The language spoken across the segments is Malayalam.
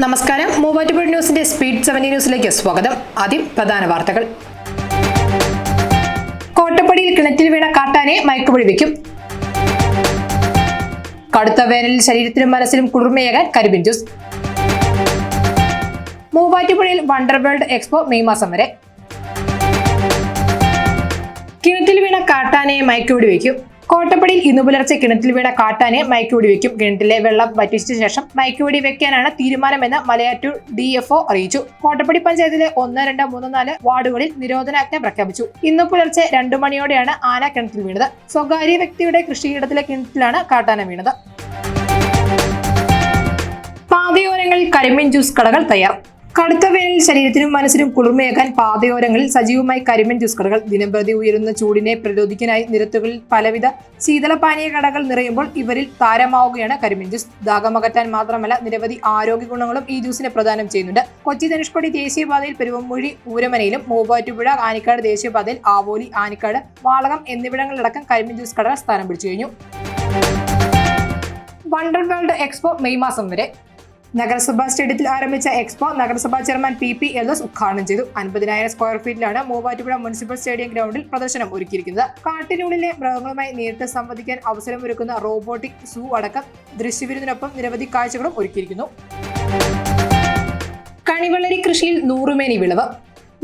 നമസ്കാരം. മൂവാറ്റുപുഴ ന്യൂസിന്റെ സ്പീഡ് 70 ന്യൂസിലേക്ക് സ്വാഗതം. ആദ്യം പ്രധാന വാർത്തകൾ. കോട്ടപ്പടിയിൽ കിണറ്റിൽ വീണ കാട്ടാനെ മയക്കുവഴി വയ്ക്കും. കടുത്ത വേനലിൽ ശരീരത്തിനും മനസ്സിലും കുളിർമയേകാൻ കരിമ്പിൻ ജ്യൂസ്. മൂവാറ്റുപുഴയിൽ വണ്ടർ വേൾഡ് എക്സ്പോ മെയ് മാസം വരെ. കിണറ്റിൽ വീണ കാട്ടാനയെ മയക്കുവെടി വയ്ക്കും. കോട്ടപ്പടിയിൽ ഇന്നു പുലർച്ചെ കിണറ്റിൽ വീണ കാട്ടാനെ മയക്കുവെടി വയ്ക്കും. കിണറ്റിലെ വെള്ളം വറ്റിച്ച ശേഷം മയക്കുവെടി വെക്കാനാണ് തീരുമാനമെന്ന് മലയാറ്റൂർ DFO അറിയിച്ചു. കോട്ടപ്പടി പഞ്ചായത്തിലെ 1, 2, 3, 4 വാർഡുകളിൽ നിരോധനാജ്ഞ പ്രഖ്യാപിച്ചു. ഇന്നു പുലർച്ചെ 2 മണിയോടെയാണ് ആന കിണറ്റിൽ വീണത്. സ്വകാര്യ വ്യക്തിയുടെ കൃഷിയിടത്തിലെ കിണറ്റിലാണ് കാട്ടാന വീണത്. പാതയോരങ്ങളിൽ കരിമ്പിൻ ജ്യൂസ് കടകൾ തയ്യാർ. കടുത്ത വേനലിൽ ശരീരത്തിനും മനസ്സിനും കുളിർമയേകാൻ പാതയോരങ്ങളിൽ സജീവമായി കരിമ്പിൻ ജ്യൂസ് കടകൾ. ദിനംപ്രതി ഉയരുന്ന ചൂടിനെ പ്രതിരോധിക്കാനായി നിരത്തുകളിൽ പലവിധ ശീതളപാനീയ കടകൾ നിറയുമ്പോൾ ഇവരിൽ താരമാവുകയാണ് കരിമ്പിൻ ജ്യൂസ്. ദാഹമകറ്റാൻ മാത്രമല്ല നിരവധി ആരോഗ്യ ഗുണങ്ങളും ഈ ജ്യൂസിനെ പ്രദാനം ചെയ്യുന്നുണ്ട്. കൊച്ചി ധനുഷ്കോടി ദേശീയപാതയിൽ പെരുവമ്പുഴി ഊരമനയിലും മൂവാറ്റുപുഴ ആനിക്കാട് ദേശീയപാതയിൽ ആവോലി, ആനിക്കാട്, വാളകം എന്നിവിടങ്ങളിലടക്കം കരിമ്പിൻ ജ്യൂസ് കടകൾ സ്ഥാനം പിടിച്ചു കഴിഞ്ഞു. വണ്ടർ വേൾഡ് എക്സ്പോ മെയ് മാസം വരെ. നഗരസഭാ സ്റ്റേഡിയത്തിൽ ആരംഭിച്ച എക്സ്പോ നഗരസഭാ ചെയർമാൻ PP എൽദോസ് ഉദ്ഘാടനം ചെയ്തു. 50,000 സ്ക്വയർ ഫീറ്റിലാണ് മൂവാറ്റുപുഴ മുനിസിപ്പൽ സ്റ്റേഡിയം ഗ്രൗണ്ടിൽ പ്രദർശനം ഒരുക്കിയിരിക്കുന്നത്. കാട്ടിനുള്ളിലെ മൃഗങ്ങളുമായി നേരിട്ട് സംവദിക്കാൻ അവസരമൊരുക്കുന്ന റോബോട്ടിക് സൂ അടക്കം ദൃശ്യവിരുന്നിനൊപ്പം നിരവധി കാഴ്ചകളും ഒരുക്കിയിരിക്കുന്നു. കണിവെള്ളരി കൃഷിയിൽ 100 മേനി വിളവ്.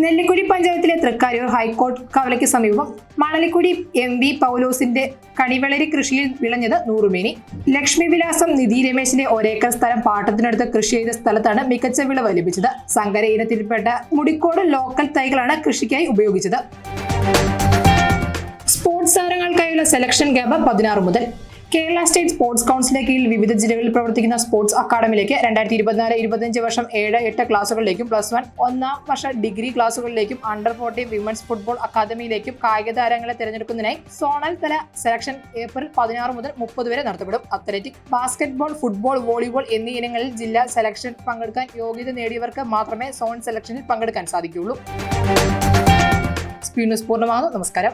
നെല്ലിക്കുഴി പഞ്ചായത്തിലെ തൃക്കാരൂർ ഹൈക്കോർട്ട് കവലയ്ക്ക് സമീപം മണലിക്കുടി MV പൗലോസിന്റെ കണിവെള്ളരി കൃഷിയിൽ വിളഞ്ഞത് 100 മേനി. ലക്ഷ്മി വിലാസം നിധി രമേശിന്റെ 1 ഏക്കർ സ്ഥലം പാട്ടത്തിനടുത്ത് കൃഷി ചെയ്ത സ്ഥലത്താണ് മികച്ച വിളവ് ലഭിച്ചത്. സങ്കര ഇനത്തിൽപ്പെട്ട മുടിക്കോട് ലോക്കൽ തൈകളാണ് കൃഷിക്കായി ഉപയോഗിച്ചത്. സ്പോർട്സ് താരങ്ങൾക്കായുള്ള സെലക്ഷൻ ക്യാമ്പ് 16 മുതൽ. കേരള സ്റ്റേറ്റ് സ്പോർട്സ് കൗൺസിലിന്റെ കീഴിൽ വിവിധ ജില്ലകളിൽ പ്രവർത്തിക്കുന്ന സ്പോർട്സ് അക്കാദമിയിലേക്ക് 2024-25 വർഷം 7-8 ക്ലാസുകളിലേക്കും +1 ഒന്നാം വർഷ ഡിഗ്രി ക്ലാസുകളിലേക്കും അണ്ടർ 14 വിമൻസ് ഫുട്ബോൾ അക്കാദമിയിലേക്കും കായിക താരങ്ങളെ തിരഞ്ഞെടുക്കുന്നതിനായി സോണൽ തല സെലക്ഷൻ ഏപ്രിൽ 16 മുതൽ 30 വരെ നടത്തപ്പെടും. അത്ലറ്റിക്, ബാസ്കറ്റ്ബോൾ, ഫുട്ബോൾ, വോളിബോൾ എന്നീ ഇനങ്ങളിൽ ജില്ലാ സെലക്ഷൻ പങ്കെടുക്കാൻ യോഗ്യത നേടിയവർക്ക് മാത്രമേ സോൺ സെലക്ഷനിൽ പങ്കെടുക്കാൻ സാധിക്കുകയുള്ളൂ. സ്പീഡ് ന്യൂസ് പൂർണ്ണമാകുന്നു. നമസ്കാരം.